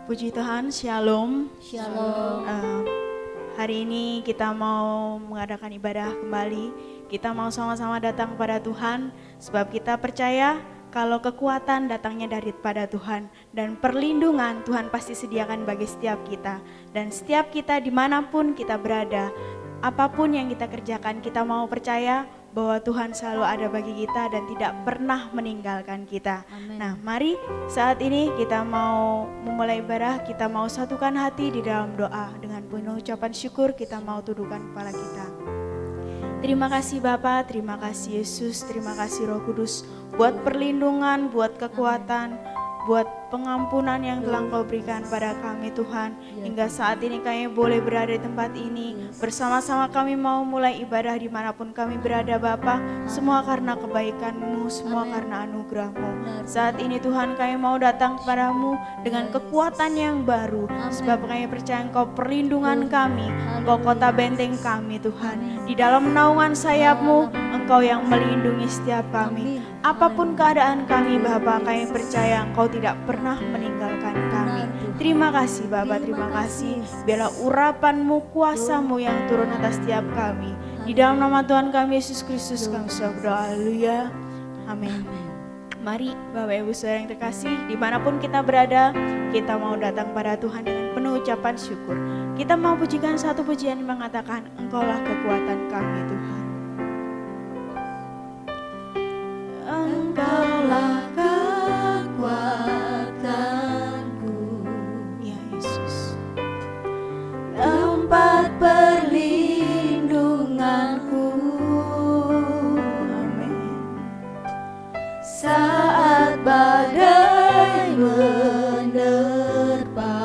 Puji Tuhan, Shalom. Shalom. Hari ini kita mau mengadakan ibadah kembali. Kita mau sama-sama datang pada Tuhan, sebab kita percaya kalau kekuatan datangnya daripada Tuhan, dan perlindungan Tuhan pasti sediakan bagi setiap kita. Dan setiap kita dimanapun kita berada, apapun yang kita kerjakan, kita mau percaya bahwa Tuhan selalu ada bagi kita dan tidak pernah meninggalkan kita. Amen. Nah, mari saat ini kita mau memulai ibadah, kita mau satukan hati di dalam doa. Dengan penuh ucapan syukur kita mau tundukkan kepala kita. Terima kasih Bapa, terima kasih Yesus, terima kasih Roh Kudus buat perlindungan, buat kekuatan, buat pengampunan yang telah Kau berikan pada kami Tuhan. Hingga saat ini kami boleh berada di tempat ini. Bersama-sama kami mau mulai ibadah dimanapun kami berada Bapa. Semua karena kebaikan-Mu, semua karena anugerah-Mu. Saat ini Tuhan kami mau datang kepadamu dengan kekuatan yang baru. Sebab kami percaya Engkau perlindungan kami, Engkau kota benteng kami Tuhan. Di dalam naungan sayap-Mu, Engkau yang melindungi setiap kami. Apapun keadaan kami Bapa, kami percaya Engkau tidak pernah meninggalkan kami. Terima kasih Bapa, terima kasih. Biarlah urapan-Mu, kuasa-Mu yang turun atas setiap kami. Di dalam nama Tuhan kami Yesus Kristus kami berdoa. Haleluya. Amin. Mari Bapak Ibu Saudara yang terkasih, dimanapun kita berada, kita mau datang pada Tuhan dengan penuh ucapan syukur. Kita mau pujikan satu pujian yang mengatakan, Engkaulah kekuatan kami Tuhan. Engkaulah kekuatanku, ya Yesus, tempat perlindunganku. Amin. Saat badai menerpa,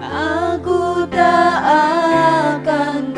aku tak akan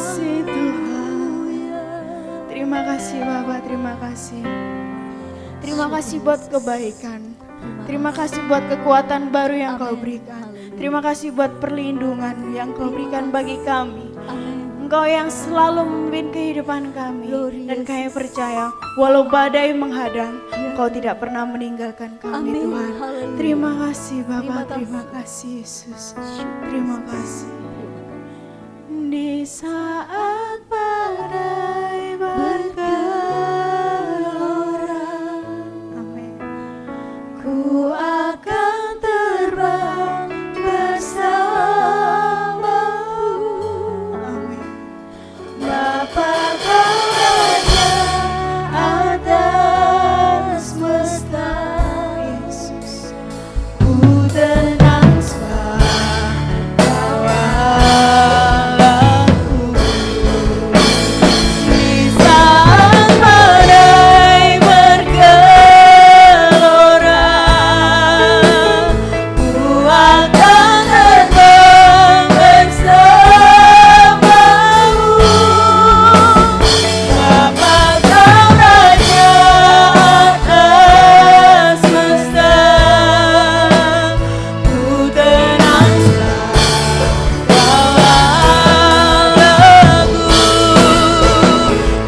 kasih Tuhan. Terima kasih Bapa, terima kasih. Terima kasih buat kebaikan. Terima kasih buat kekuatan baru yang Kau berikan. Terima kasih buat perlindungan yang Kau berikan bagi kami. Engkau yang selalu memimpin kehidupan kami. Dan kami percaya walau badai menghadang, Kau tidak pernah meninggalkan kami Tuhan. Terima kasih Bapa, terima kasih Yesus. Terima kasih. Di saat badai bergelora, amin, ku akan terbang bersamamu, amin. Bapa Kau Raja atas semesta, Yesus, ku tenang sebab Kau Allahku. Di saat badai bergelora, ku akan terbang bersamamu. Bapa Kau Raja atas semesta, ku tenang sebab Kau Allahku.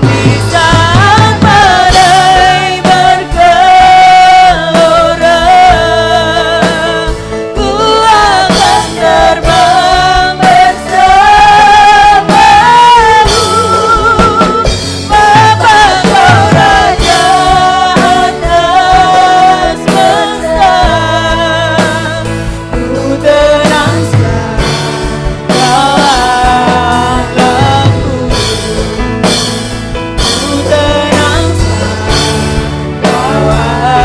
Di saat badai bergelora, ku akan terbang bersamamu. Bapa Kau Raja atas semesta, ku tenang sebab Kau Allahku. Ku tenang sebab Kau Allahku.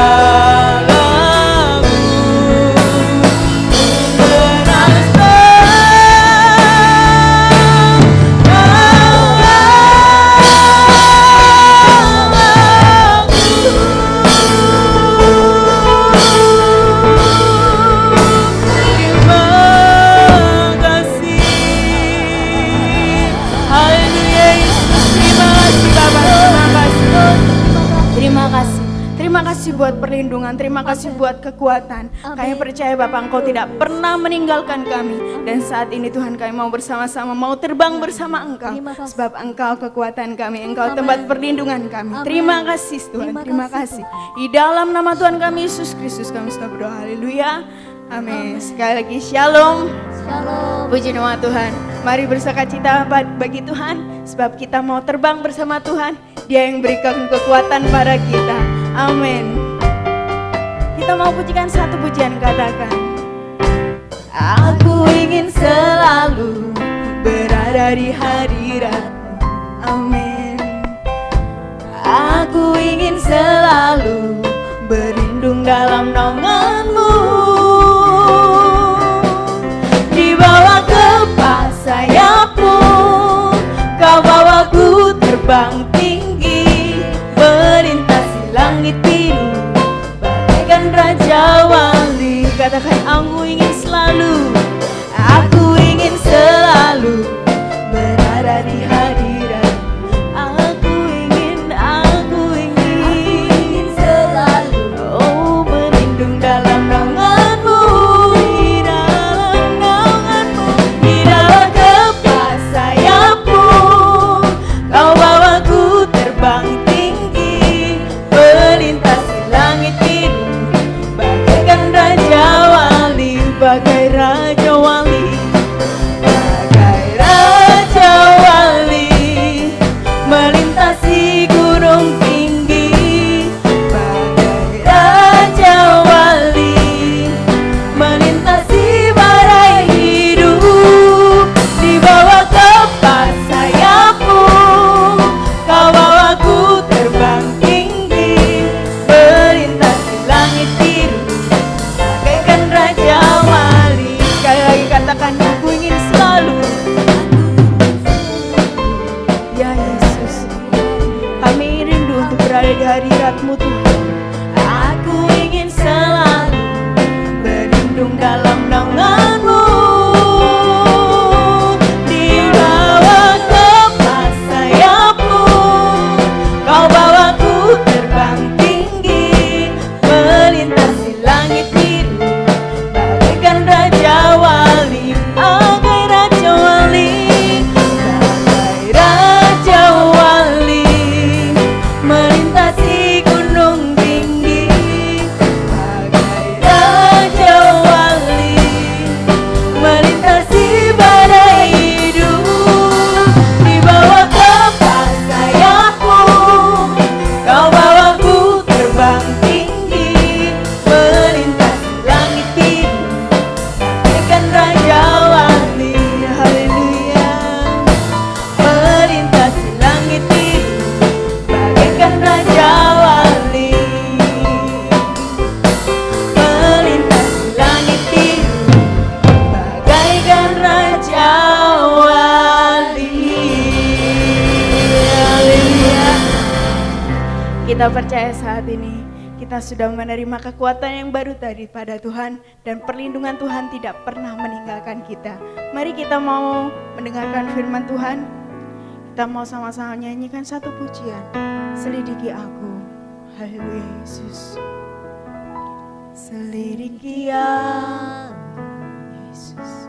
Ku tenang Terima kasih. Haleluya Yesus, terima kasih Bapa, terima kasih. Terima kasih. Terima kasih buat perlindungan, terima kasih buat kekuatan. Kami percaya Bapak Engkau tidak pernah meninggalkan kami. Dan saat ini Tuhan kami mau bersama-sama, mau terbang bersama Engkau. Sebab Engkau kekuatan kami, Engkau tempat perlindungan kami. Terima kasih Tuhan, terima kasih. Di dalam nama Tuhan kami Yesus Kristus kami sudah berdoa, haleluya. Amin. Sekali lagi shalom. Puji nama Tuhan. Mari bersukacita bagi Tuhan, sebab kita mau terbang bersama Tuhan. Dia yang berikan kekuatan pada kita. Amin. Kita mau pujikan satu pujian, katakan. Aku ingin selalu berada di hadirat-Mu. Amin. Aku ingin selalu berlindung dalam naungan-Mu. Dibawa kepas sayap-Mu, Kau bawaku terbang tinggi, melintasi langit biru, bagaikan Raja Wali. Katakan, aku ingin selalu, aku ingin selalu berada di hadirat. Aku ingin selalu, oh, berlindung dalam naungan-Mu, di dalam naungan-Mu, di dalam kepas sayap-Mu, Kau bawaku terbang tinggi, melintasi langit biru, bagaikan Raja Wali, bagai Raja Wali, bagai Raja Wali. kita percaya saat ini kita sudah menerima kekuatan yang baru daripada Tuhan dan perlindungan Tuhan tidak pernah meninggalkan kita. Mari kita mau mendengarkan firman Tuhan. Kita mau sama-sama nyanyikan satu pujian. Selidiki aku. Haleluya Yesus. Selidiki aku Yesus.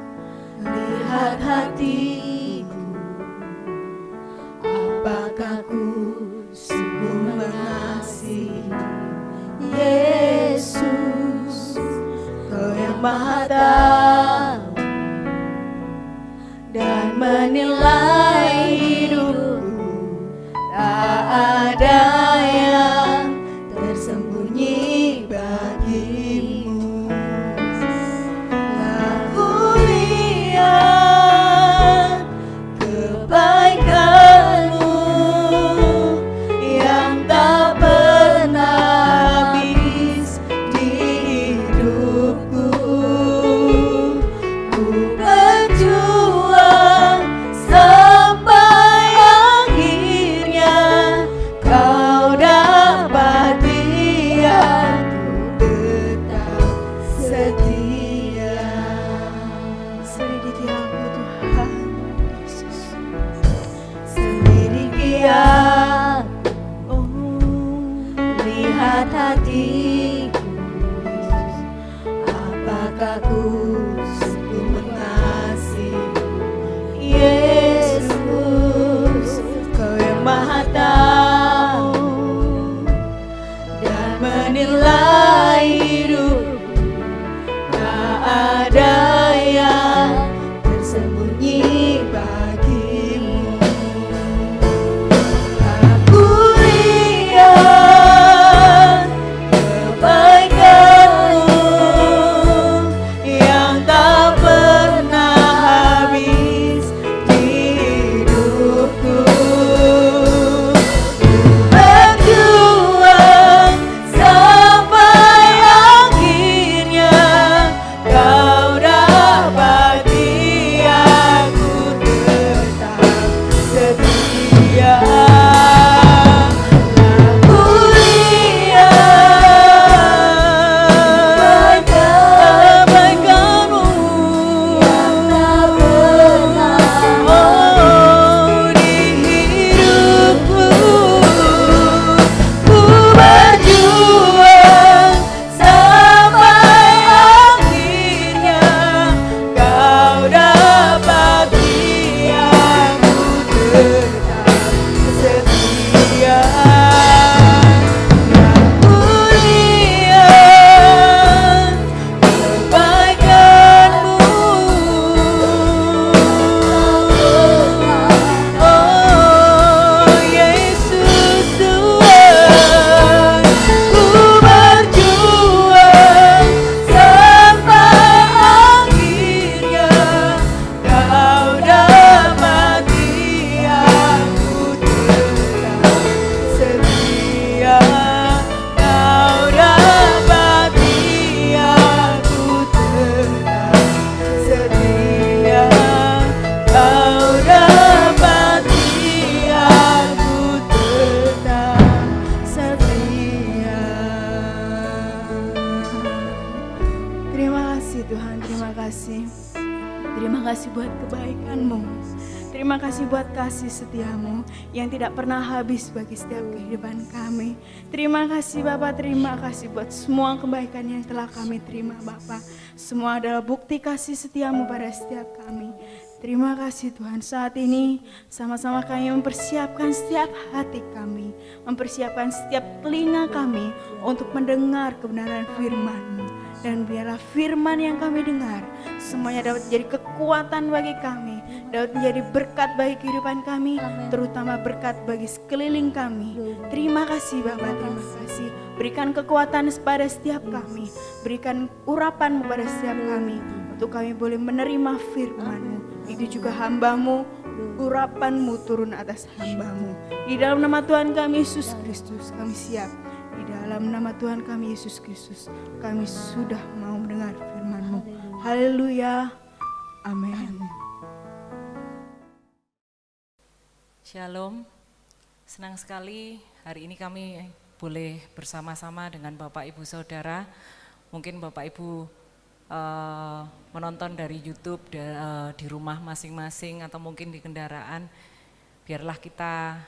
Lihat hatiku. Apakah ku sungguh mengasihi Yesus, Kau yang Maha Tahu dan menilai hidupku, tak ada yang tersembunyi bagimu. Aku lihat kebaikanmu yang tak pernah habis di hidupku. Ku berjuang sampai akhirnya Kau dapati aku tetap setia. Selidiki aku Tuhan Yesus. Selidiki aku, lihat hatiku Yesus. Apakah ku sungguh mengasihi Yesus, Kau yang Maha Tahu dan menilai hidupku, tak ada yang tersembunyi bagimu. Aku lihat kebaikanmu yang tak pernah habis di hidupku. Berjuang sampai akhirnya Kau dapati aku tetap setia. Aku lihat kebaikanmu yang tak pernah di hidupku. Ku berjuang sampai akhirnya Kau dapati aku tetap setia. Aku lihat kebaikanmu, oh Yesus Tuhan. Ku berjuang sampai akhirnya Kau dapati aku tetap setia. Kau dapati aku tetap setia. Kau dapati aku tetap setia. Terima kasih Tuhan, terima kasih. Terima kasih buat kebaikan-Mu. Terima kasih buat kasih setia-Mu yang tidak pernah habis bagi setiap kehidupan kami. Terima kasih Bapa, terima kasih buat semua kebaikan yang telah kami terima Bapa. Semua adalah bukti kasih setia-Mu pada setiap kami. Terima kasih Tuhan, saat ini sama-sama kami mempersiapkan setiap hati kami, mempersiapkan setiap telinga kami untuk mendengar kebenaran firman-Mu. Dan biarlah firman yang kami dengar semuanya dapat menjadi kekuatan bagi kami, dapat menjadi berkat bagi kehidupan kami, terutama berkat bagi sekeliling kami. Terima kasih Bapa, terima kasih. Berikan kekuatan kepada setiap kami, berikan urapan kepada setiap kami, untuk kami boleh menerima firman-Mu. Itu juga hamba-Mu, urapan-Mu turun atas hamba-Mu. Di dalam nama Tuhan kami Yesus Kristus, kami siap. Di dalam nama Tuhan kami Yesus Kristus, kami sudah mau mendengar firman-Mu. Haleluya. Amin. Shalom. Senang sekali hari ini kami boleh bersama-sama dengan Bapak Ibu Saudara. Mungkin Bapak Ibu menonton dari YouTube di rumah masing-masing atau mungkin di kendaraan. Biarlah kita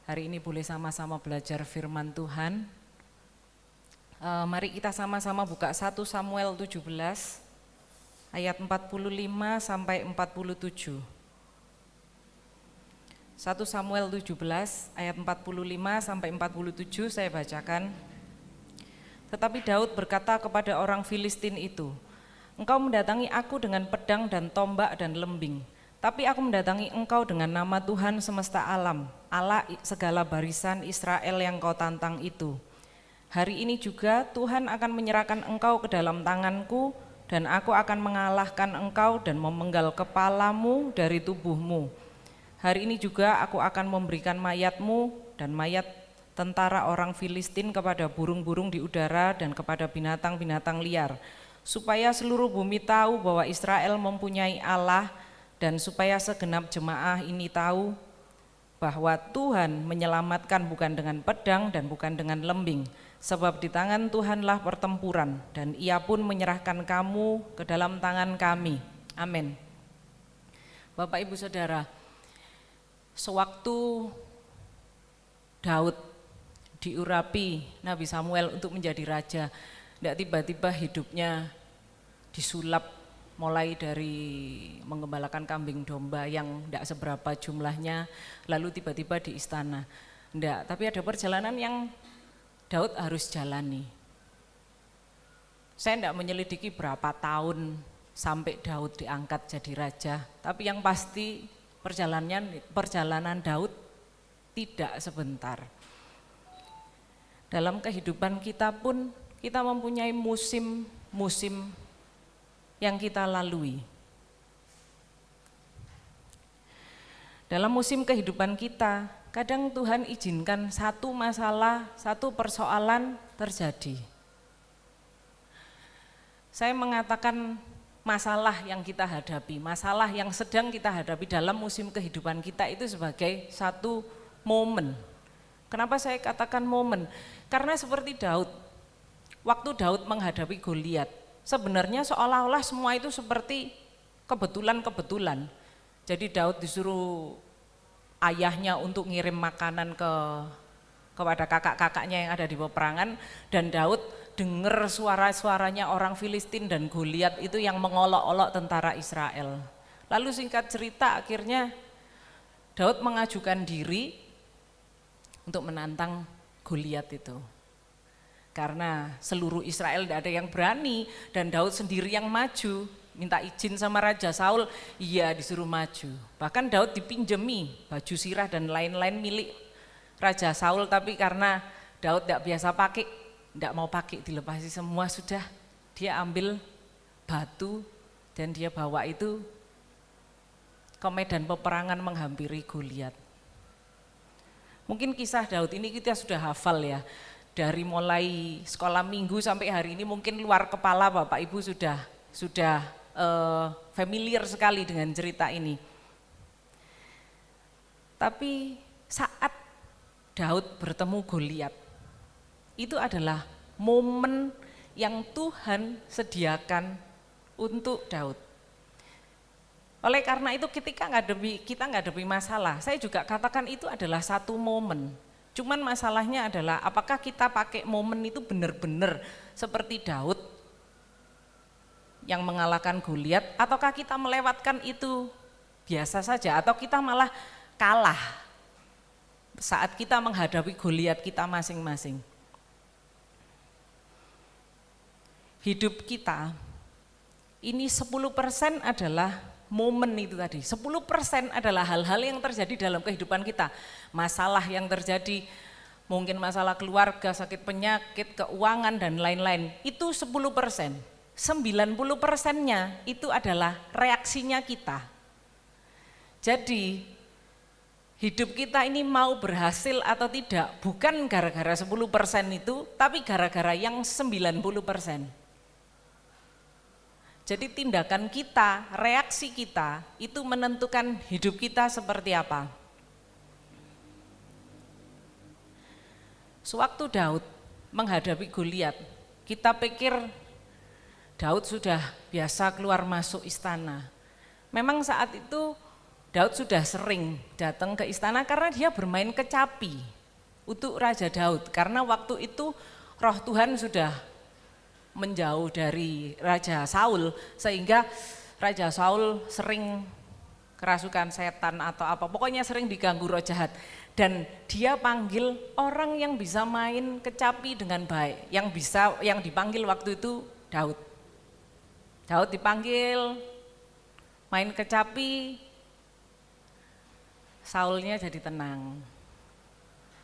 hari ini boleh sama-sama belajar firman Tuhan. Mari kita sama-sama buka 1 Samuel 17 ayat 45 sampai 47. 1 Samuel 17 ayat 45 sampai 47 saya bacakan. Tetapi Daud berkata kepada orang Filistin itu, "Engkau mendatangi aku dengan pedang dan tombak dan lembing, tapi aku mendatangi engkau dengan nama Tuhan semesta alam, Allah segala barisan Israel yang kau tantang itu. Hari ini juga Tuhan akan menyerahkan engkau ke dalam tanganku, dan aku akan mengalahkan engkau dan memenggal kepalamu dari tubuhmu. Hari ini juga aku akan memberikan mayatmu dan mayat tentara orang Filistin kepada burung-burung di udara dan kepada binatang-binatang liar, supaya seluruh bumi tahu bahwa Israel mempunyai Allah, dan supaya segenap jemaah ini tahu bahwa Tuhan menyelamatkan bukan dengan pedang dan bukan dengan lembing, sebab di tangan Tuhanlah pertempuran, dan Ia pun menyerahkan kamu ke dalam tangan kami." Amin. Bapak Ibu Saudara, sewaktu Daud diurapi Nabi Samuel untuk menjadi raja, tidak tiba-tiba hidupnya disulap, mulai dari menggembalakan kambing domba yang tidak seberapa jumlahnya, lalu tiba-tiba di istana. Tidak, tapi ada perjalanan yang Daud harus jalani. Saya tidak menyelidiki berapa tahun sampai Daud diangkat jadi raja, tapi yang pasti perjalanan Daud tidak sebentar. Dalam kehidupan kita pun kita mempunyai musim-musim yang kita lalui. Dalam musim kehidupan kita, kadang Tuhan izinkan satu masalah, satu persoalan terjadi. Saya mengatakan masalah yang kita hadapi, masalah yang sedang kita hadapi dalam musim kehidupan kita itu sebagai satu momen. Kenapa saya katakan momen? Karena seperti Daud, waktu Daud menghadapi Goliat, sebenarnya seolah-olah semua itu seperti kebetulan-kebetulan. Jadi Daud disuruh ayahnya untuk ngirim makanan kepada kakak-kakaknya yang ada di peperangan, dan Daud dengar suara-suaranya orang Filistin dan Goliat itu yang mengolok-olok tentara Israel. Lalu singkat cerita akhirnya Daud mengajukan diri untuk menantang Goliat itu. Karena seluruh Israel tidak ada yang berani, dan Daud sendiri yang maju, minta izin sama Raja Saul, iya disuruh maju. Bahkan Daud dipinjemi baju sirah dan lain-lain milik Raja Saul, tapi karena Daud tidak biasa pakai, tidak mau pakai, dilepasi semua sudah, dia ambil batu dan dia bawa itu ke medan peperangan menghampiri Goliat. Mungkin kisah Daud ini kita sudah hafal ya, dari mulai sekolah minggu sampai hari ini mungkin luar kepala Bapak Ibu sudah familiar sekali dengan cerita ini. Tapi saat Daud bertemu Goliat, itu adalah momen yang Tuhan sediakan untuk Daud. Oleh karena itu ketika kita ngadepi masalah, saya juga katakan itu adalah satu momen. Cuman masalahnya adalah apakah kita pakai momen itu benar-benar seperti Daud yang mengalahkan Goliat, ataukah kita melewatkan itu biasa saja, atau kita malah kalah saat kita menghadapi Goliat kita masing-masing. Hidup kita ini 10% adalah momen itu tadi, 10% adalah hal-hal yang terjadi dalam kehidupan kita, masalah yang terjadi, mungkin masalah keluarga, sakit penyakit, keuangan dan lain-lain, itu 10%. 90%-nya itu adalah reaksinya kita. Jadi hidup kita ini mau berhasil atau tidak bukan gara-gara 10% itu, tapi gara-gara yang 90%. Jadi tindakan kita, reaksi kita itu menentukan hidup kita seperti apa. Sewaktu Daud menghadapi Goliat, kita pikir Daud sudah biasa keluar masuk istana. Memang saat itu Daud sudah sering datang ke istana karena dia bermain kecapi untuk Raja Daud. Karena waktu itu roh Tuhan sudah menjauh dari Raja Saul, sehingga Raja Saul sering kerasukan setan atau apa, pokoknya sering diganggu roh jahat. Dan dia panggil orang yang bisa main kecapi dengan baik, yang dipanggil waktu itu Daud. Daud dipanggil main kecapi, Saulnya jadi tenang.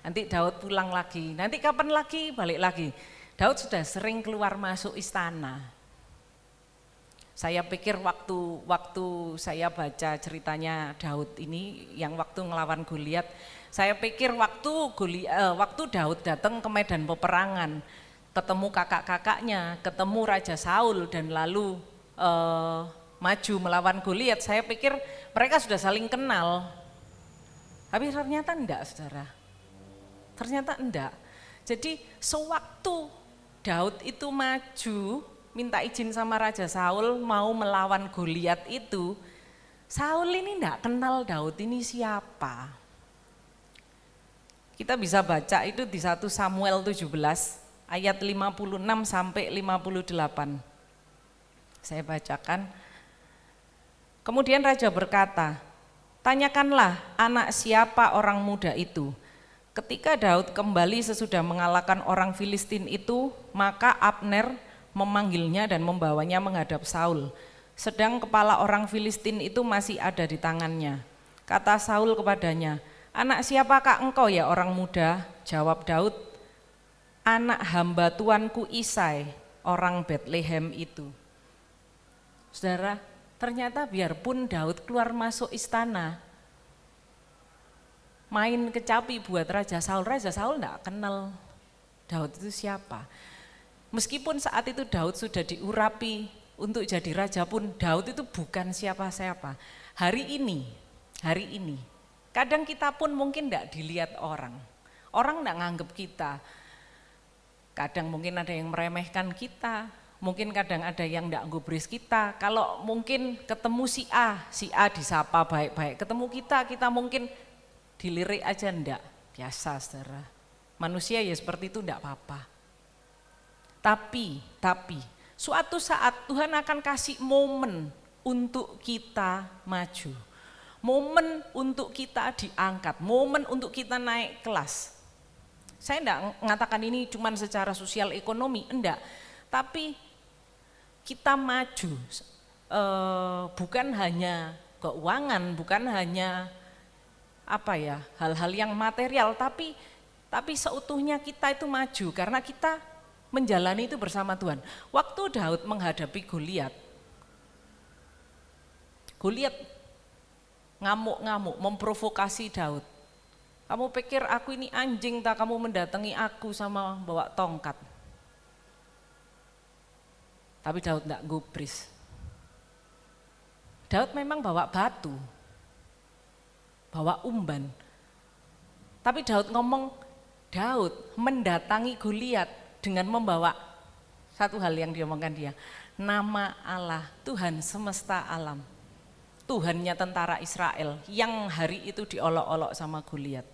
Nanti Daud pulang lagi, nanti kapan lagi balik lagi. Daud sudah sering keluar masuk istana. Saya pikir waktu saya baca ceritanya Daud ini yang waktu ngelawan Goliat, saya pikir waktu Daud datang ke medan peperangan, ketemu kakak-kakaknya, ketemu Raja Saul dan lalu maju melawan Goliat, saya pikir mereka sudah saling kenal. Tapi ternyata enggak, saudara. Ternyata enggak. Jadi sewaktu Daud itu maju, minta izin sama Raja Saul mau melawan Goliat itu, Saul ini enggak kenal Daud ini siapa. Kita bisa baca itu di 1 Samuel 17 ayat 56 sampai 58. Saya bacakan. Kemudian Raja berkata, "Tanyakanlah anak siapa orang muda itu." Ketika Daud kembali sesudah mengalahkan orang Filistin itu, maka Abner memanggilnya dan membawanya menghadap Saul. Sedang kepala orang Filistin itu masih ada di tangannya. Kata Saul kepadanya, "Anak siapakah engkau ya orang muda?" Jawab Daud, "Anak hamba tuanku Isai, orang Betlehem itu." Saudara, ternyata biarpun Daud keluar masuk istana, main kecapi buat Raja Saul enggak kenal Daud itu siapa. Meskipun saat itu Daud sudah diurapi untuk jadi raja pun, Daud itu bukan siapa-siapa. Hari ini, kadang kita pun mungkin enggak dilihat orang enggak nganggep kita. Kadang mungkin ada yang meremehkan kita, mungkin kadang ada yang enggak gubris kita. Kalau mungkin ketemu si A disapa baik-baik, ketemu kita mungkin dilirik aja enggak, biasa saudara. Manusia ya seperti itu enggak apa-apa. Tapi suatu saat Tuhan akan kasih momen untuk kita maju. Momen untuk kita diangkat, momen untuk kita naik kelas. Saya enggak mengatakan ini cuma secara sosial ekonomi, enggak. Tapi kita maju, bukan hanya keuangan, bukan hanya hal-hal yang material, tapi seutuhnya kita itu maju karena kita menjalani itu bersama Tuhan. Waktu Daud menghadapi Goliat ngamuk-ngamuk, memprovokasi Daud. "Kamu pikir aku ini anjing tak kamu mendatangi aku sama bawa tongkat?" Tapi Daud enggak gubris. Daud memang bawa batu, bawa umban. Tapi Daud mendatangi Goliat dengan membawa satu hal yang diomongkan dia, nama Allah, Tuhan semesta alam, Tuhannya tentara Israel yang hari itu diolok-olok sama Goliat.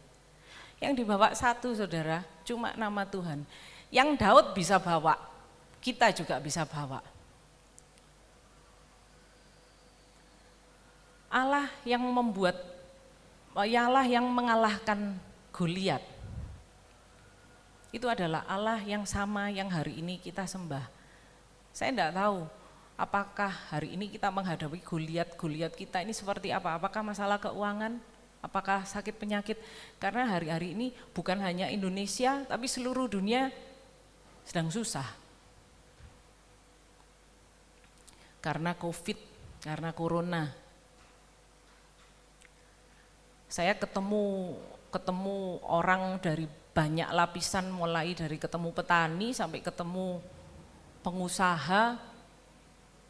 Yang dibawa satu, saudara, cuma nama Tuhan. Yang Daud bisa bawa, kita juga bisa bawa. Allah yang mengalahkan Goliat itu adalah Allah yang sama yang hari ini kita sembah. Saya enggak tahu apakah hari ini kita menghadapi Goliat kita ini seperti apa. Apakah masalah keuangan, apakah sakit penyakit. Karena hari-hari ini bukan hanya Indonesia tapi seluruh dunia sedang susah. Karena Covid, karena Corona. Saya ketemu orang dari banyak lapisan, mulai dari ketemu petani sampai ketemu pengusaha.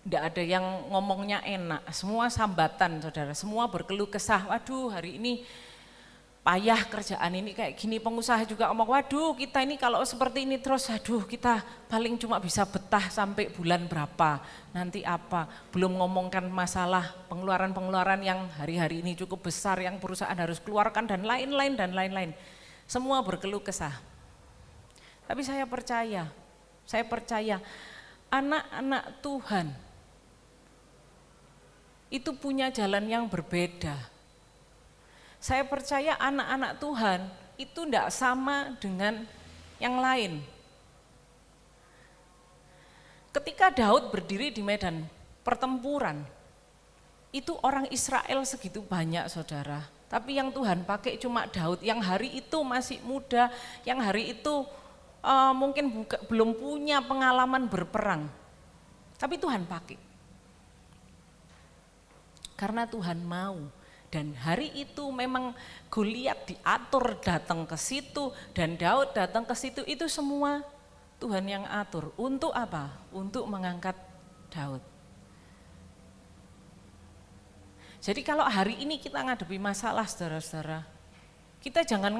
Tidak ada yang ngomongnya enak, semua sambatan saudara, semua berkeluh kesah. Waduh, hari ini payah kerjaan ini kayak gini, pengusaha juga ngomong, waduh kita ini kalau seperti ini terus, aduh kita paling cuma bisa betah sampai bulan berapa, nanti apa, belum ngomongkan masalah pengeluaran-pengeluaran yang hari-hari ini cukup besar yang perusahaan harus keluarkan dan lain-lain. Semua berkeluh kesah. Tapi saya percaya anak-anak Tuhan itu punya jalan yang berbeda. Saya percaya anak-anak Tuhan itu tidak sama dengan yang lain. Ketika Daud berdiri di medan pertempuran, itu orang Israel segitu banyak saudara. Tapi yang Tuhan pakai cuma Daud, yang hari itu masih muda, yang hari itu mungkin belum punya pengalaman berperang. Tapi Tuhan pakai. Karena Tuhan mau. Dan hari itu memang Goliat diatur datang ke situ dan Daud datang ke situ, itu semua Tuhan yang atur. Untuk apa? Untuk mengangkat Daud. Jadi kalau hari ini kita ngadepi masalah saudara-saudara, kita jangan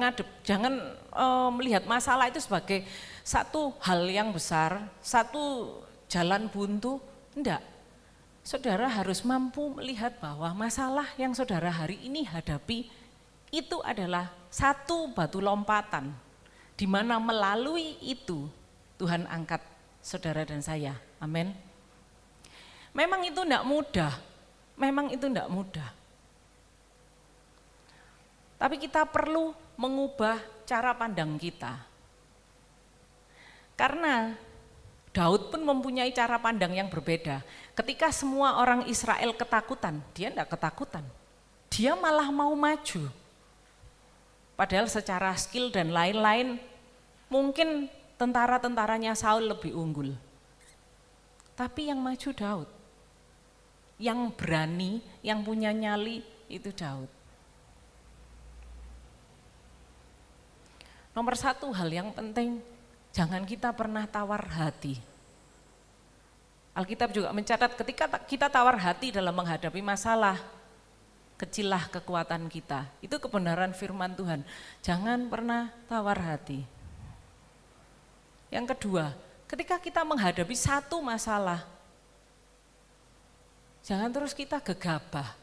melihat masalah itu sebagai satu hal yang besar, satu jalan buntu, enggak. Saudara harus mampu melihat bahwa masalah yang saudara hari ini hadapi itu adalah satu batu lompatan, di mana melalui itu Tuhan angkat saudara dan saya. Amin. Memang itu enggak mudah. Tapi kita perlu mengubah cara pandang kita. Karena Daud pun mempunyai cara pandang yang berbeda. Ketika semua orang Israel ketakutan, dia tidak ketakutan. Dia malah mau maju. Padahal secara skill dan lain-lain, mungkin tentara-tentaranya Saul lebih unggul. Tapi yang maju Daud. Yang berani, yang punya nyali, itu Daud. Nomor satu hal yang penting, jangan kita pernah tawar hati. Alkitab juga mencatat ketika kita tawar hati dalam menghadapi masalah, kecillah kekuatan kita. Itu kebenaran firman Tuhan. Jangan pernah tawar hati. Yang kedua, ketika kita menghadapi satu masalah, jangan terus kita gegabah.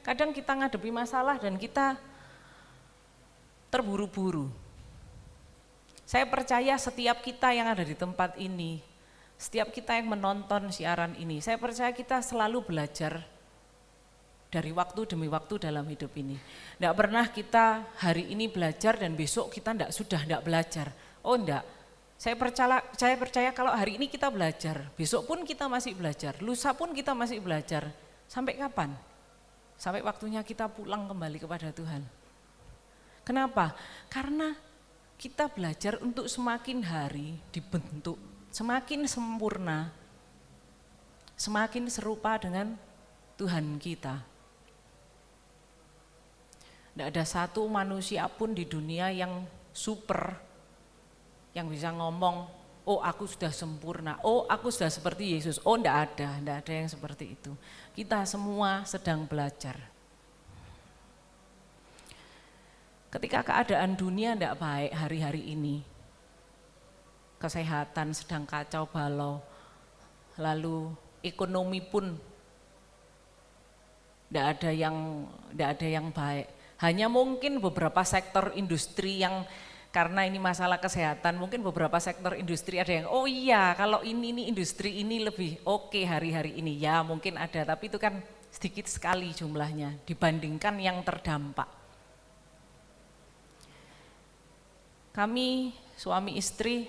Kadang kita menghadapi masalah dan kita terburu-buru. Saya percaya setiap kita yang ada di tempat ini, setiap kita yang menonton siaran ini, saya percaya kita selalu belajar dari waktu demi waktu dalam hidup ini. Tidak pernah kita hari ini belajar dan besok kita tidak belajar. Oh enggak, saya percaya kalau hari ini kita belajar, besok pun kita masih belajar, lusa pun kita masih belajar. Sampai kapan? Sampai waktunya kita pulang kembali kepada Tuhan. Kenapa? Karena kita belajar untuk semakin hari dibentuk, semakin sempurna, semakin serupa dengan Tuhan kita. Tidak ada satu manusia pun di dunia yang super, yang bisa ngomong, oh aku sudah sempurna, oh aku sudah seperti Yesus. Oh tidak ada yang seperti itu. Kita semua sedang belajar. Ketika keadaan dunia tidak baik hari-hari ini, kesehatan sedang kacau balau, lalu ekonomi pun tidak ada yang baik. Hanya mungkin beberapa sektor industri yang karena ini masalah kesehatan, mungkin beberapa sektor industri ada yang oh iya kalau ini industri ini lebih oke hari-hari ini, ya mungkin ada, tapi itu kan sedikit sekali jumlahnya dibandingkan yang terdampak. Kami suami istri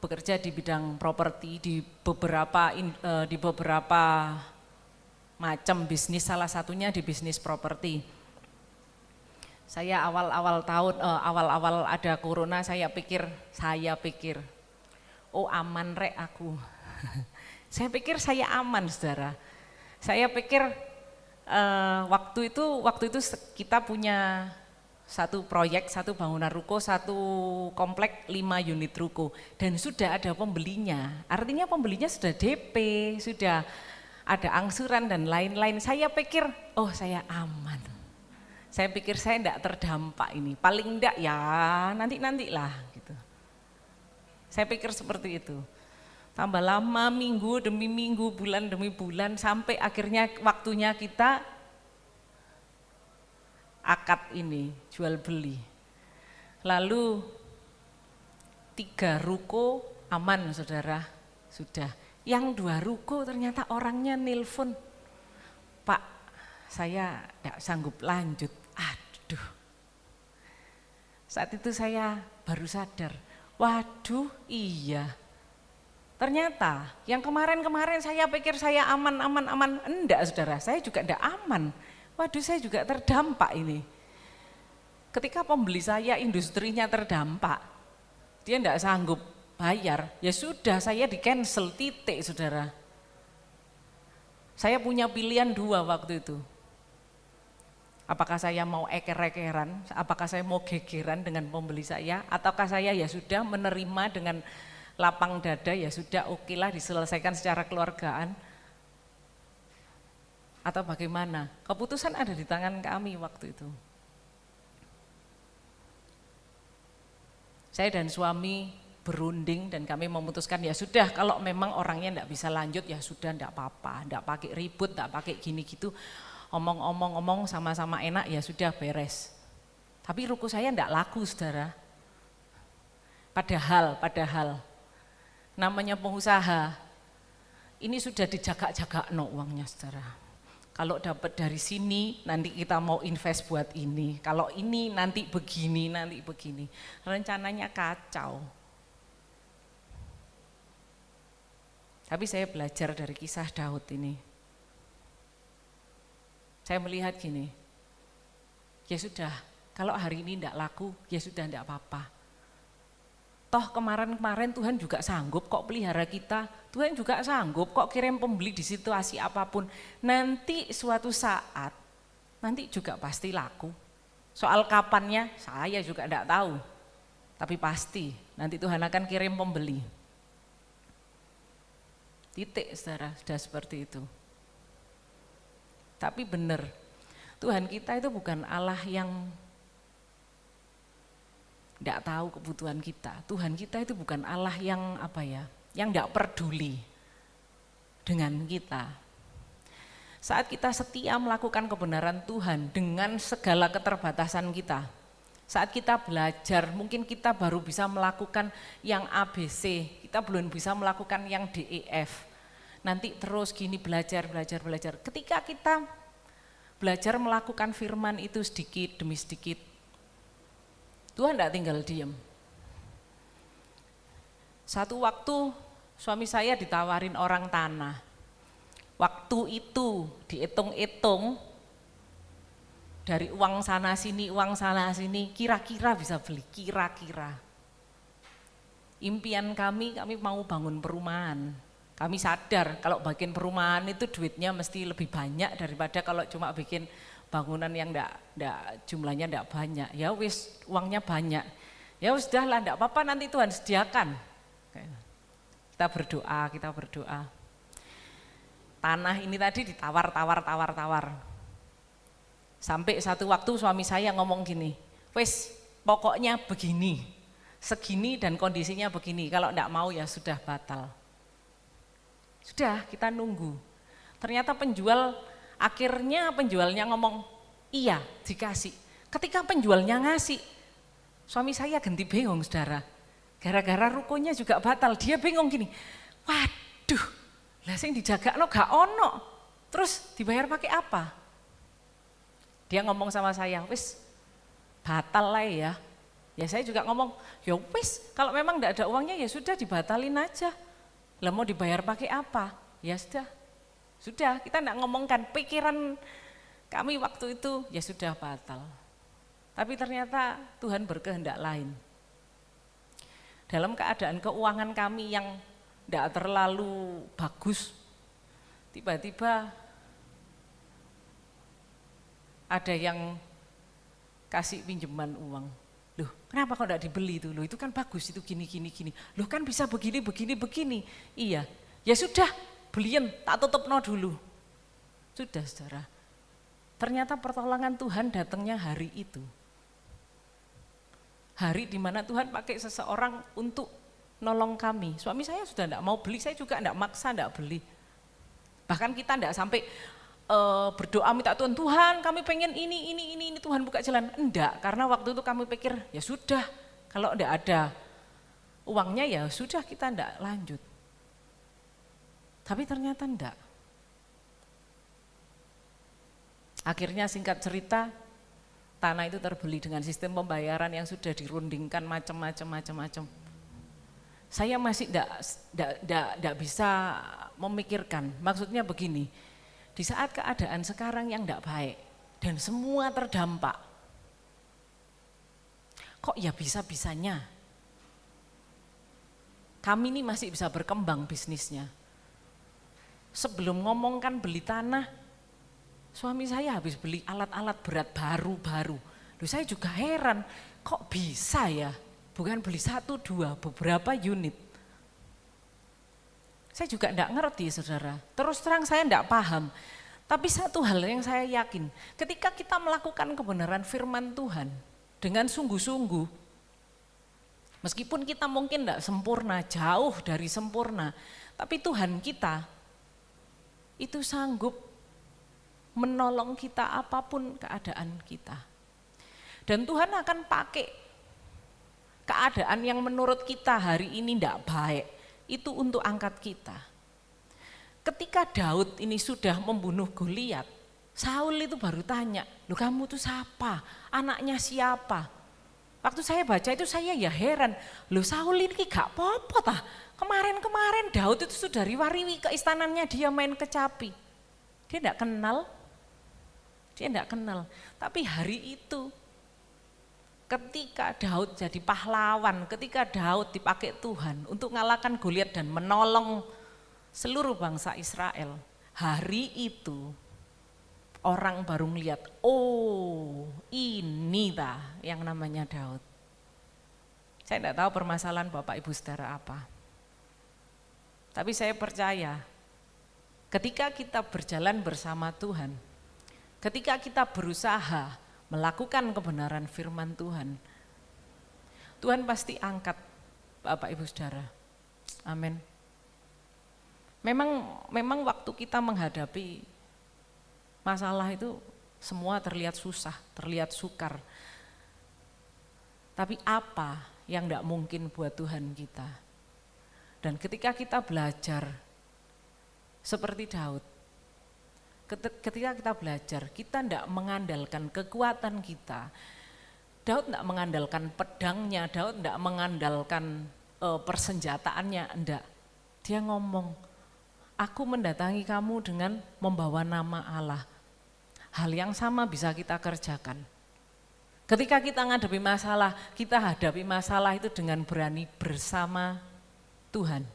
bekerja di bidang properti di beberapa macam bisnis, salah satunya di bisnis properti. Saya awal-awal ada corona, saya pikir, oh aman rek aku. Saya pikir saya aman saudara. Saya pikir waktu itu kita punya satu proyek, satu bangunan ruko, satu komplek 5 unit ruko dan sudah ada pembelinya. Artinya pembelinya sudah DP, sudah ada angsuran dan lain-lain. Saya pikir, oh saya aman. Saya pikir saya enggak terdampak ini, paling enggak ya nanti-nantilah gitu. Saya pikir seperti itu. Tambah lama, minggu demi minggu, bulan demi bulan, sampai akhirnya waktunya kita akad ini, jual beli. Lalu 3 ruko aman saudara, sudah. Yang 2 ruko ternyata orangnya nelpon, Pak, saya tidak sanggup lanjut. Aduh, saat itu saya baru sadar, waduh iya. Ternyata yang kemarin-kemarin saya pikir saya aman, enggak saudara, saya juga enggak aman. Waduh, saya juga terdampak ini. Ketika pembeli saya industrinya terdampak, dia enggak sanggup bayar, ya sudah saya di cancel, titik saudara. Saya punya pilihan 2 waktu itu. Apakah saya mau eker-ekeran, apakah saya mau gegeran dengan pembeli saya, ataukah saya ya sudah menerima dengan lapang dada, ya sudah okelah diselesaikan secara keluargaan, atau bagaimana. Keputusan ada di tangan kami waktu itu. Saya dan suami berunding dan kami memutuskan ya sudah, kalau memang orangnya enggak bisa lanjut ya sudah, enggak apa-apa, enggak pakai ribut, enggak pakai gini gitu, omong-omong sama-sama enak ya sudah beres. Tapi ruko saya enggak laku saudara. Padahal namanya pengusaha ini sudah dijaga-jaga uangnya saudara. Kalau dapat dari sini nanti kita mau invest buat ini, kalau ini nanti begini, rencananya kacau. Tapi saya belajar dari kisah Daud ini. Saya melihat gini, ya sudah, kalau hari ini enggak laku, ya sudah enggak apa-apa. Toh kemarin-kemarin Tuhan juga sanggup kok pelihara kita, Tuhan juga sanggup kok kirim pembeli di situasi apapun. Nanti suatu saat, nanti juga pasti laku. Soal kapannya saya juga enggak tahu, tapi pasti nanti Tuhan akan kirim pembeli. Titik saudara, sudah seperti itu. Tapi benar, Tuhan kita itu bukan Allah yang tidak tahu kebutuhan kita. Tuhan kita itu bukan Allah yang yang tidak peduli dengan kita. Saat kita setia melakukan kebenaran Tuhan dengan segala keterbatasan kita, saat kita belajar, mungkin kita baru bisa melakukan yang ABC, kita belum bisa melakukan yang DEF. Nanti terus gini belajar. Ketika kita belajar melakukan firman itu sedikit demi sedikit, Tuhan tidak tinggal diam. Satu waktu suami saya ditawarin orang tanah. Waktu itu dihitung-hitung dari uang sana sini, kira-kira bisa beli, kira-kira. Impian kami mau bangun perumahan. Kami sadar kalau bikin perumahan itu duitnya mesti lebih banyak daripada kalau cuma bikin bangunan yang jumlahnya enggak banyak. Ya wis, uangnya banyak. Ya wis sudahlah, enggak apa-apa, nanti Tuhan sediakan. Kita berdoa. Tanah ini tadi ditawar. Sampai satu waktu suami saya ngomong gini, wis pokoknya begini, segini dan kondisinya begini, kalau enggak mau ya sudah batal. Sudah, kita nunggu. Ternyata akhirnya penjualnya ngomong, iya dikasih. Ketika penjualnya ngasih, suami saya ganti bingung saudara. Gara-gara rukonya juga batal, dia bingung gini, waduh, lah sing dijagakno gak ono, terus dibayar pakai apa? Dia ngomong sama saya, wis batal lah ya. Ya saya juga ngomong, ya wis kalau memang enggak ada uangnya ya sudah dibatalin aja. Lah mau dibayar pakai apa? Ya sudah, kita enggak ngomongkan, pikiran kami waktu itu ya sudah batal. Tapi ternyata Tuhan berkehendak lain. Dalam keadaan keuangan kami yang enggak terlalu bagus, tiba-tiba ada yang kasih pinjaman uang. Loh, kenapa kok enggak dibeli itu? Loh, itu kan bagus, itu gini. Loh, kan bisa begini. Iya, ya sudah, beliin, tak tutup no dulu. Sudah saudara. Ternyata pertolongan Tuhan datangnya hari itu. Hari di mana Tuhan pakai seseorang untuk nolong kami. Suami saya sudah tidak mau beli, saya juga tidak maksa tidak beli. Bahkan kita tidak sampai berdoa minta Tuhan, Tuhan kami pengen ini, Tuhan buka jalan. Enggak, karena waktu itu kami pikir ya sudah, kalau tidak ada uangnya ya sudah kita tidak lanjut. Tapi ternyata enggak. Akhirnya singkat cerita, tanah itu terbeli dengan sistem pembayaran yang sudah dirundingkan macam-macam. Saya masih tidak bisa memikirkan, maksudnya begini, di saat keadaan sekarang yang tidak baik dan semua terdampak, kok ya bisa-bisanya kami ini masih bisa berkembang bisnisnya. Sebelum ngomongkan beli tanah, suami saya habis beli alat-alat berat baru-baru. Loh, saya juga heran, kok bisa ya? Bukan beli 1, 2, beberapa unit. Saya juga enggak ngerti, saudara. Terus terang saya enggak paham. Tapi satu hal yang saya yakin, ketika kita melakukan kebenaran firman Tuhan dengan sungguh-sungguh, meskipun kita mungkin enggak sempurna, jauh dari sempurna, tapi Tuhan kita itu sanggup menolong kita apapun keadaan kita. Dan Tuhan akan pakai keadaan yang menurut kita hari ini tidak baik, itu untuk angkat kita. Ketika Daud ini sudah membunuh Goliat, Saul itu baru tanya, loh kamu tuh siapa? Anaknya siapa? Waktu saya baca itu saya ya heran, loh Saul ini gak apa-apa tah. Kemarin-kemarin Daud itu sudah riwariwi ke istananya dia main kecapi. Dia tidak kenal. Dia tidak kenal, tapi hari itu ketika Daud jadi pahlawan, ketika Daud dipakai Tuhan untuk mengalahkan Goliat dan menolong seluruh bangsa Israel, hari itu orang baru melihat, oh ini dah yang namanya Daud. Saya tidak tahu permasalahan Bapak Ibu Saudara apa, tapi saya percaya ketika kita berjalan bersama Tuhan, ketika kita berusaha melakukan kebenaran firman Tuhan, Tuhan pasti angkat Bapak Ibu Saudara. Amin. Memang waktu kita menghadapi masalah itu semua terlihat susah, terlihat sukar. Tapi apa yang tidak mungkin buat Tuhan kita? Dan ketika kita belajar seperti Daud, ketika kita belajar, kita tidak mengandalkan kekuatan kita. Daud tidak mengandalkan pedangnya, Daud tidak mengandalkan persenjataannya, enggak. Dia ngomong, aku mendatangi kamu dengan membawa nama Allah. Hal yang sama bisa kita kerjakan. Ketika kita menghadapi masalah, kita hadapi masalah itu dengan berani bersama Tuhan.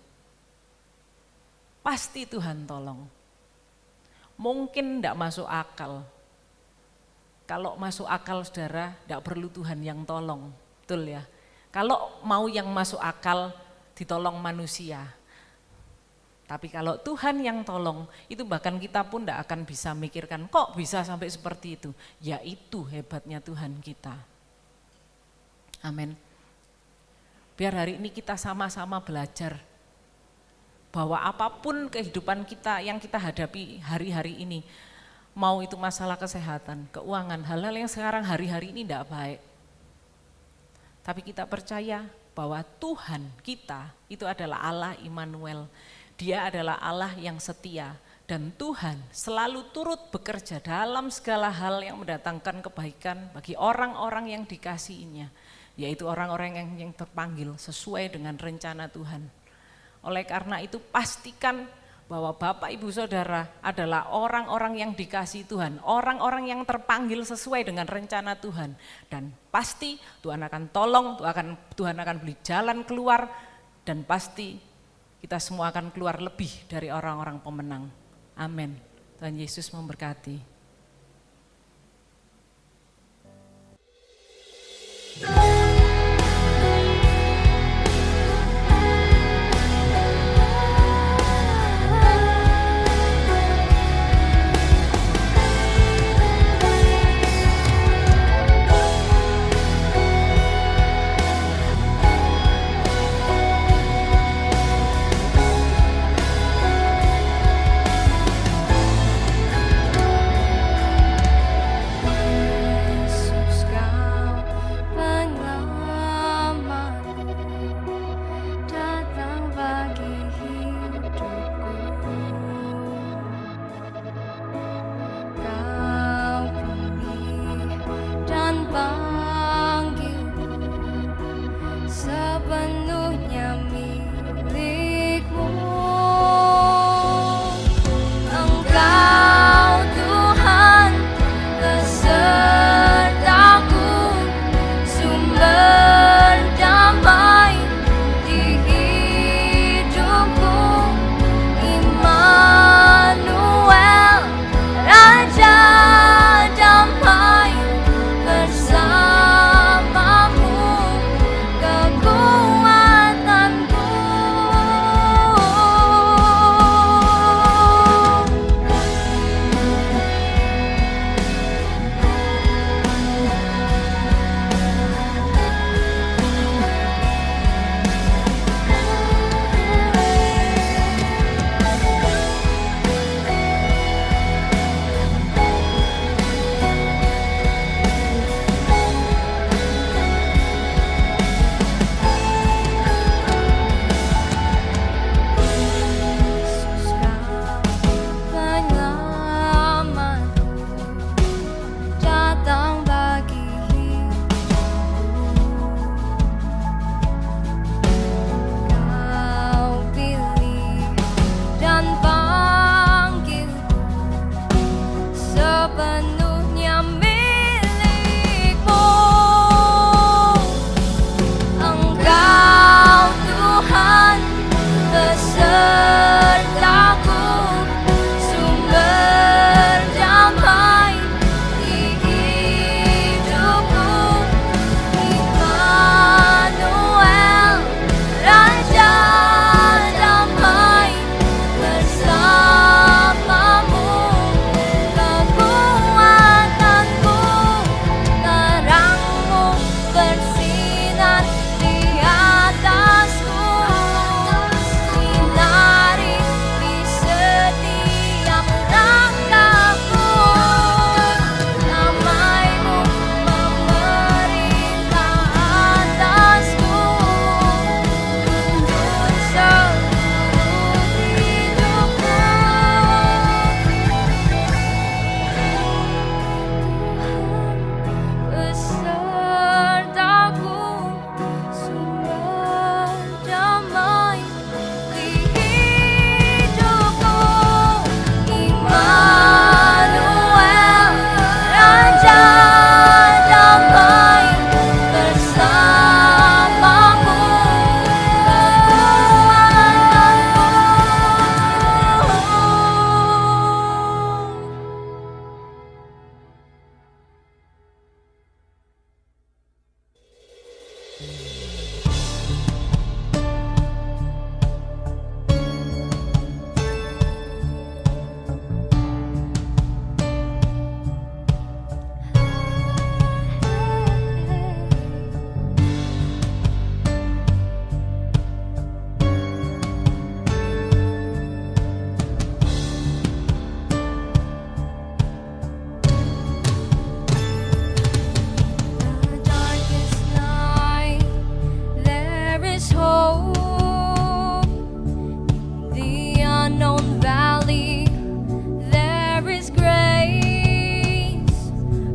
Pasti Tuhan tolong. Mungkin tidak masuk akal. Kalau masuk akal saudara, tidak perlu Tuhan yang tolong, betul ya. Kalau mau yang masuk akal, ditolong manusia. Tapi kalau Tuhan yang tolong, itu bahkan kita pun tidak akan bisa mikirkan, kok bisa sampai seperti itu. Ya itu hebatnya Tuhan kita. Amin. Biar hari ini kita sama-sama belajar bahwa apapun kehidupan kita yang kita hadapi hari-hari ini, mau itu masalah kesehatan, keuangan, hal-hal yang sekarang hari-hari ini tidak baik. Tapi kita percaya bahwa Tuhan kita itu adalah Allah Immanuel. Dia adalah Allah yang setia dan Tuhan selalu turut bekerja dalam segala hal yang mendatangkan kebaikan bagi orang-orang yang dikasihinya, yaitu orang-orang yang terpanggil sesuai dengan rencana Tuhan. Oleh karena itu pastikan bahwa Bapak Ibu Saudara adalah orang-orang yang dikasihi Tuhan, orang-orang yang terpanggil sesuai dengan rencana Tuhan. Dan pasti Tuhan akan tolong, Tuhan akan beri jalan keluar, dan pasti kita semua akan keluar lebih dari orang-orang pemenang. Amin. Tuhan Yesus memberkati. The darkest night, there is hope. The unknown valley, there is grace.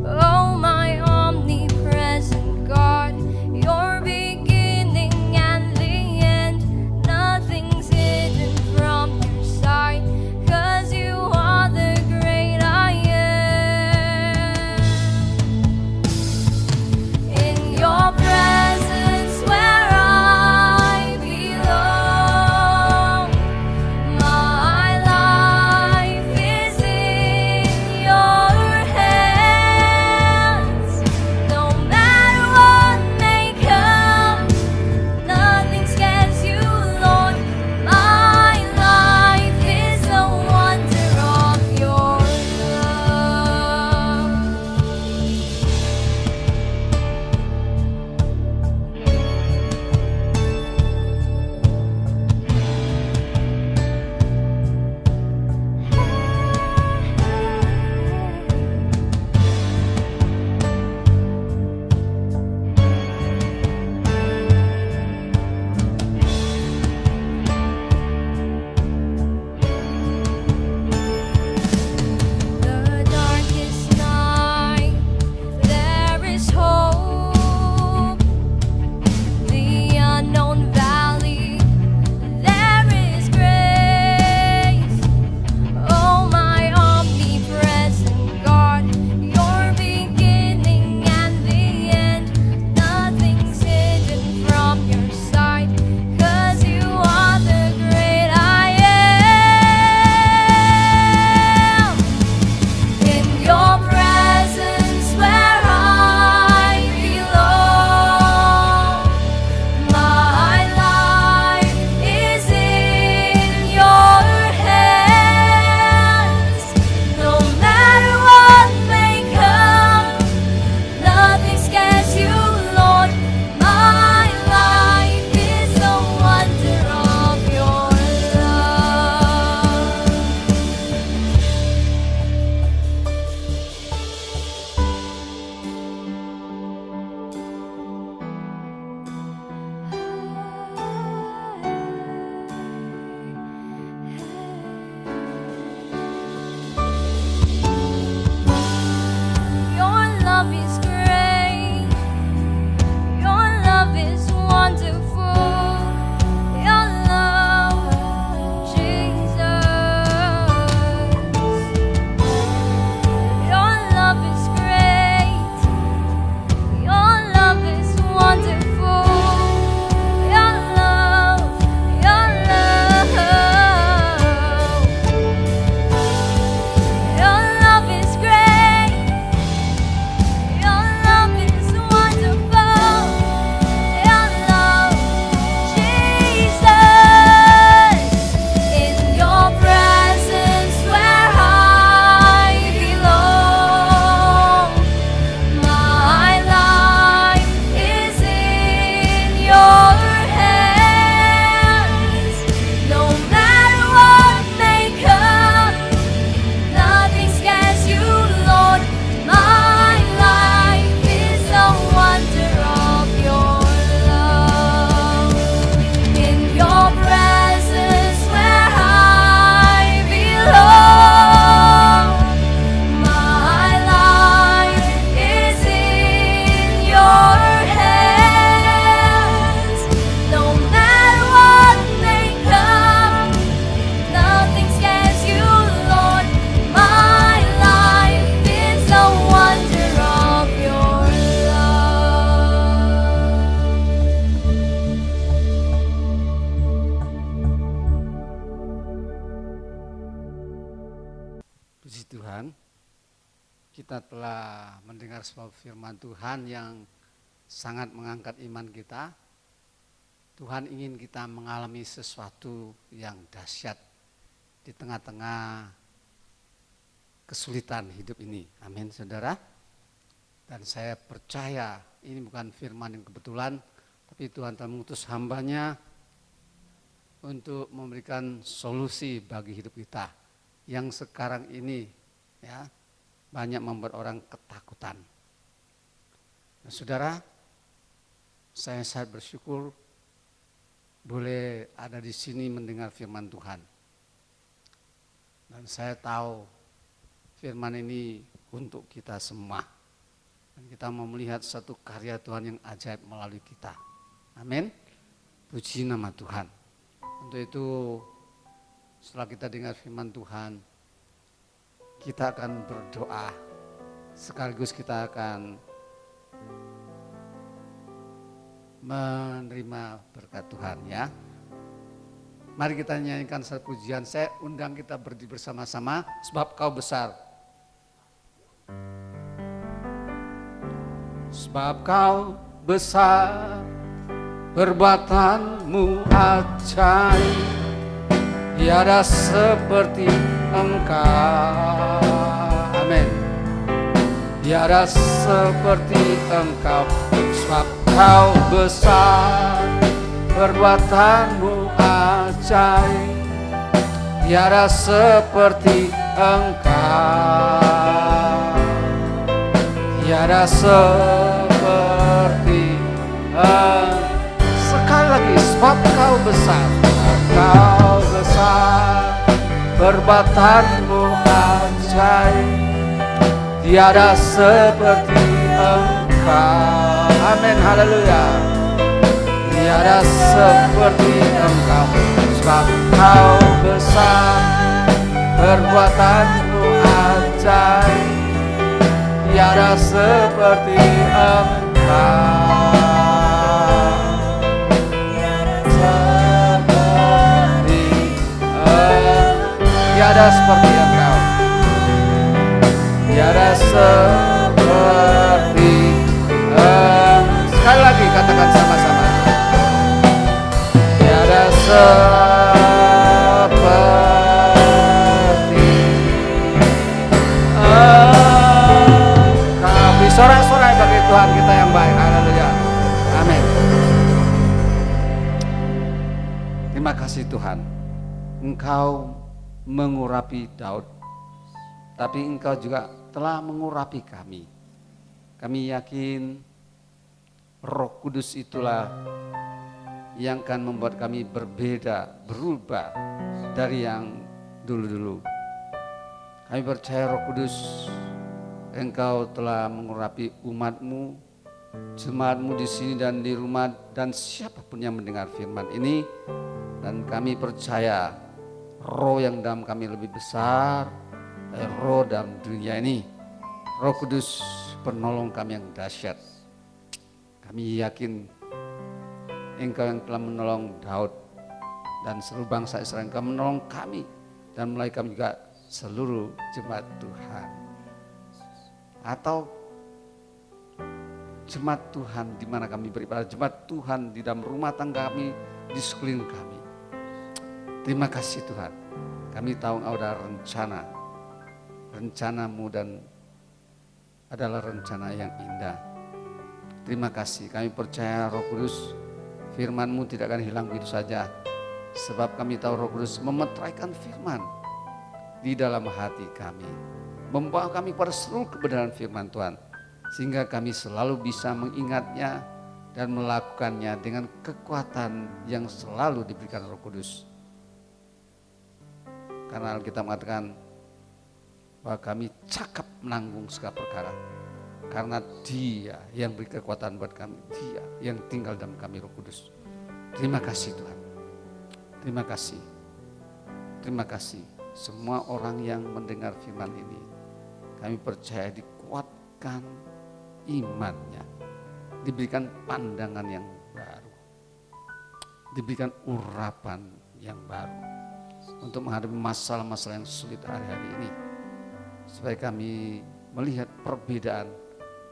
Oh, my omnipresent God, your beginning and the end. Nothing's hidden from your sight, 'cause you are the great I am. In your presence where I belong, my life is in your hands. No matter what may come, nothing scares you, Lord. My life is a wonder of your love. The darkest night, there is hope. The unknown valley, there is grace. Oh, my omnipresent God, your beginning and the end. Nothing's hidden from your sight, 'cause you are the great I am. In your presence where I belong, my life is in your hands. No matter what may come, nothing scares you, Lord. My life is a wonder of your love. Your love is great. Your love is wonderful. Your love, Jesus. Your love is great. Your love is wonderful. Your love, your love. Your love is great. Your love is wonderful. Your love, Jesus. In your presence where I belong, my life is in your hands. No matter what may come, nothing scares you, Lord. My life is a wonder of your love. In your presence where I belong, my life is in your hands. No matter what may come, nothing scares you, Lord. My life is a wonder of your love. Puji Tuhan, kita telah mendengar sebuah firman Tuhan yang sangat mengangkat iman kita. Tuhan ingin kita mengalami sesuatu yang dahsyat di tengah-tengah kesulitan hidup ini. Amin, saudara. Dan saya percaya ini bukan firman yang kebetulan, tapi Tuhan telah mengutus hambanya untuk memberikan solusi bagi hidup kita yang sekarang ini ya banyak membuat orang ketakutan. Nah, saudara, saya sangat bersyukur boleh ada di sini mendengar firman Tuhan. Dan saya tahu firman ini untuk kita semua. Dan kita mau melihat satu karya Tuhan yang ajaib melalui kita. Amin. Puji nama Tuhan. Untuk itu setelah kita dengar firman Tuhan, kita akan berdoa. Sekaligus kita akan menerima berkat Tuhan ya. Mari kita nyanyikan satu pujian. Saya undang kita berdiri bersama-sama, sebab Kau besar. Sebab Kau besar, perbuatanmu ajaib, tiada seperti Engkau. Amin. Tiada seperti Engkau. Sebab Kau besar, perbuatanmu ajaib, tiada seperti Engkau. Tiada seperti Engkau. Sekali lagi, sebab Kau besar, Kau besar, perbuatanmu ajaib, tiada seperti Engkau. Amin, haleluya. Tiada seperti Engkau. Sebab Kau besar, perbuatanmu ajaib, tiada seperti Engkau. Tiada seperti Engkau. Tiada seperti Engkau. Sekali lagi katakan sama-sama. Tiada seperti Engkau. Bersorak-sorai bagi Tuhan kita yang baik. Haleluya. Amin. Terima kasih Tuhan. Engkau mengurapi Daud, tapi Engkau juga telah mengurapi kami. Kami yakin Roh Kudus itulah yang akan membuat kami berbeda, berubah dari yang dulu-dulu. Kami percaya Roh Kudus, Engkau telah mengurapi umat-Mu, jemaat-Mu di sini dan di rumah, dan siapapun yang mendengar firman ini. Dan kami percaya roh yang dalam kami lebih besar dari roh dalam dunia ini. Roh Kudus, penolong kami yang dahsyat. Kami yakin Engkau yang telah menolong Daud dan seluruh bangsa Israel, Engkau menolong kami dan melalui kami juga seluruh jemaat Tuhan. Atau jemaat Tuhan di mana kami beribadah, jemaat Tuhan di dalam rumah tangga kami, di sekeliling kami. Terima kasih Tuhan. Kami tahu Engkau ada rencana-Mu dan adalah rencana yang indah. Terima kasih. Kami percaya Roh Kudus, firman-Mu tidak akan hilang begitu saja. Sebab kami tahu Roh Kudus memeteraikan firman di dalam hati kami, membawa kami pada seluruh kebenaran firman Tuhan, sehingga kami selalu bisa mengingatnya dan melakukannya dengan kekuatan yang selalu diberikan Roh Kudus. Karena Alkitab mengatakan bahwa kami cakap menanggung segala perkara, karena Dia yang beri kekuatan buat kami, Dia yang tinggal dalam kami, Roh Kudus. Terima kasih Tuhan. Terima kasih. Terima kasih. Semua orang yang mendengar firman ini, kami percaya dikuatkan imannya, diberikan pandangan yang baru, diberikan urapan yang baru untuk menghadapi masalah-masalah yang sulit hari-hari ini. Supaya kami melihat perbedaan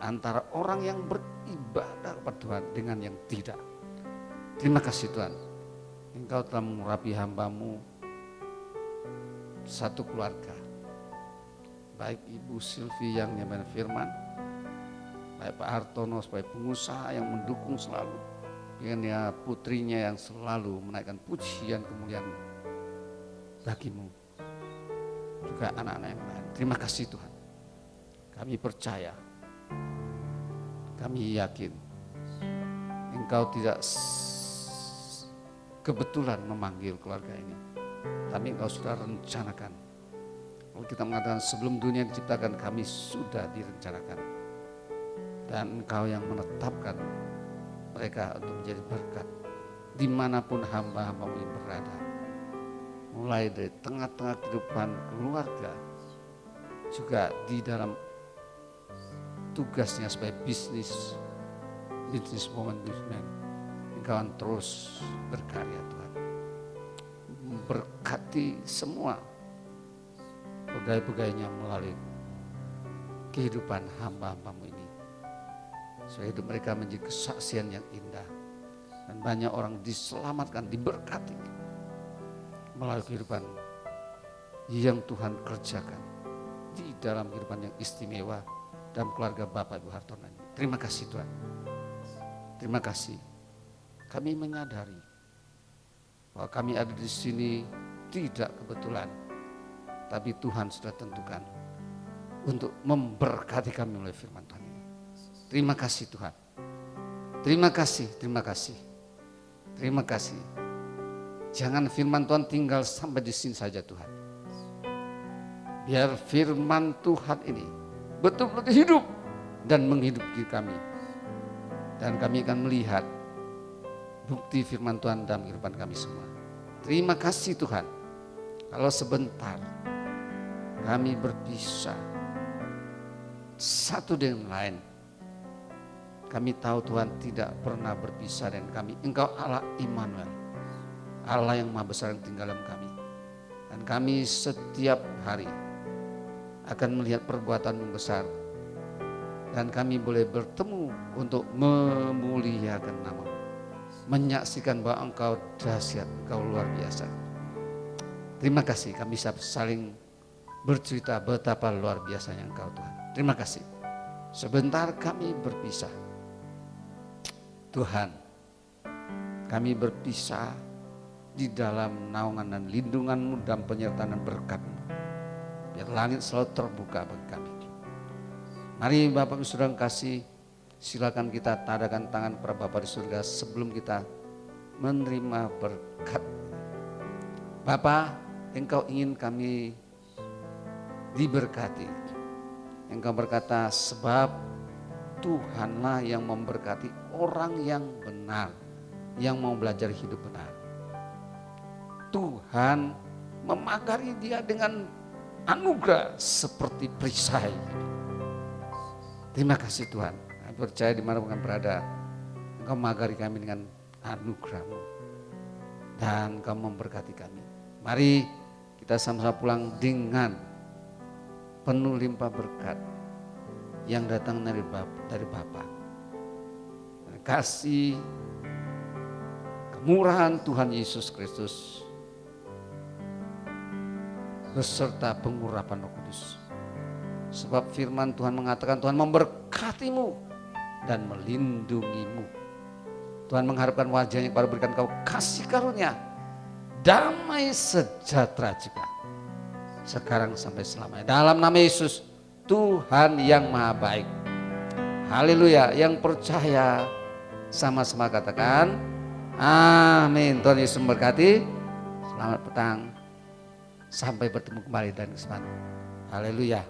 antara orang yang beribadah kepada Tuhan dengan yang tidak. Terima kasih Tuhan, Engkau telah mengurapi hamba-Mu satu keluarga. Baik Ibu Silvi yang nyampein firman, baik Pak Hartono sebagai pengusaha yang mendukung selalu, dengan ya putrinya yang selalu menaikkan pujian kemuliaan bagi-Mu, juga anak-anak yang lain. Terima kasih Tuhan. Kami percaya, kami yakin Engkau tidak kebetulan memanggil keluarga ini, tapi Engkau sudah rencanakan. Kalau kita mengatakan sebelum dunia diciptakan, kami sudah direncanakan. Dan Engkau yang menetapkan mereka untuk menjadi berkat dimanapun hamba-hamba-Mu ini berada. Mulai dari tengah-tengah kehidupan keluarga, juga di dalam tugasnya sebagai business woman, businessman. Engkau akan terus berkarya Tuhan. Berkati semua pegawai-pegawainya melalui kehidupan hamba-hamba-Mu ini. Supaya hidup mereka menjadi kesaksian yang indah. Dan banyak orang diselamatkan, diberkati melalui kehidupan yang Tuhan kerjakan di dalam kehidupan yang istimewa dalam keluarga Bapak Ibu Hartono. Terima kasih Tuhan. Terima kasih. Kami menyadari bahwa kami ada di sini tidak kebetulan, tapi Tuhan sudah tentukan untuk memberkati kami melalui firman Tuhan ini. Terima kasih Tuhan. Terima kasih, terima kasih. Terima kasih. Jangan firman Tuhan tinggal sampai di sini saja Tuhan. Biar firman Tuhan ini betul-betul hidup dan menghidupi kami. Dan kami akan melihat bukti firman Tuhan dalam kehidupan kami semua. Terima kasih Tuhan. Kalau sebentar kami berpisah satu dengan lain, kami tahu Tuhan tidak pernah berpisah dengan kami. Engkau Allah Immanuel, Allah yang maha besar yang tinggal dalam kami. Dan kami setiap hari akan melihat perbuatan-Mu besar. Dan kami boleh bertemu untuk memuliakan nama-Mu. Menyaksikan bahwa Engkau dahsyat, Engkau luar biasa. Terima kasih kami bisa saling bercerita betapa luar biasanya Engkau Tuhan. Terima kasih. Sebentar kami berpisah. Tuhan, kami berpisah di dalam naungan dan lindungan-Mu dan penyertaan dan berkat-Mu. Biar langit selalu terbuka bagi kami. Mari Bapak Ibu Saudara kasih, silakan kita tadakan tangan para Bapak di surga sebelum kita menerima berkat. Bapa, Engkau ingin kami diberkati. Engkau berkata sebab Tuhanlah yang memberkati orang yang benar, yang mau belajar hidup benar. Tuhan memagari dia dengan anugerah seperti perisai. Terima kasih Tuhan. Kami percaya dimanapun kami berada, Engkau magari kami dengan anugerah-Mu. Dan Engkau memberkati kami. Mari kita sama-sama pulang dengan penuh limpah berkat yang datang dari Bapa. Kasih, kemurahan Tuhan Yesus Kristus beserta pengurapan Roh Kudus. Sebab firman Tuhan mengatakan Tuhan memberkati-Mu dan melindungi-Mu. Tuhan mengharapkan wajah-Nya kepada berikan Kau kasih karunia, damai sejahtera juga. Sekarang sampai selamanya. Dalam nama Yesus, Tuhan yang maha baik. Haleluya. Yang percaya sama-sama katakan amin. Tuhan Yesus memberkati. Selamat petang. Sampai bertemu kembali dan kesempatan. Haleluya.